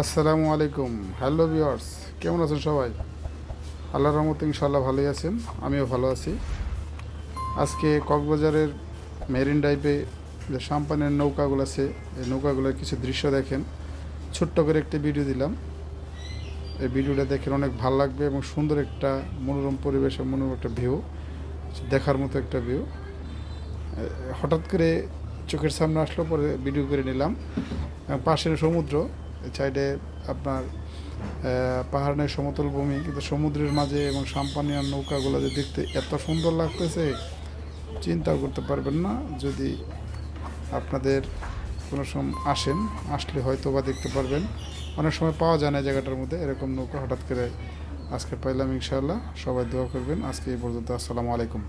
আসসালামু আলাইকুম। Hello viewers, কেমন আছেন সবাই? আল্লাহর রহমতে ইনশাআল্লাহ ভালোই আছেন, আমিও ভালো আছি। আজকে কক্সবাজারের মেরিন ড্রাইভে যে সাম্পানের নৌকাগুলো আছে, এই নৌকাগুলোর কিছু দৃশ্য দেখেন। ছোট্ট করে একটি ভিডিও দিলাম। এই ভিডিওটা দেখেন, অনেক ভালো লাগবে এবং সুন্দর একটা মনোরম পরিবেশ এবং মনোরম একটা ভিউ, দেখার মতো একটা ভিউ। হঠাৎ করে চোখের সামনে আসলো, পরে ভিডিও করে নিলাম। পাশের সমুদ্র, সাইডে আপনার পাহাড় নেই, সমতল ভূমি, কিন্তু সমুদ্রের মাঝে এবং সাম্পানিয়ার নৌকাগুলো যে দেখতে এত সুন্দর লাগতেছে, চিন্তাও করতে পারবেন না। যদি আপনাদের কোনো সময় আসলে হয়তো বা দেখতে পারবেন। অনেক সময় পাওয়া যায় না জায়গাটার মধ্যে এরকম নৌকা, হঠাৎ করে আজকে পাইলাম। ইনশাআল্লাহ সবাই দোয়া করবেন। আজকে এই পর্যন্ত। আসসালামু আলাইকুম।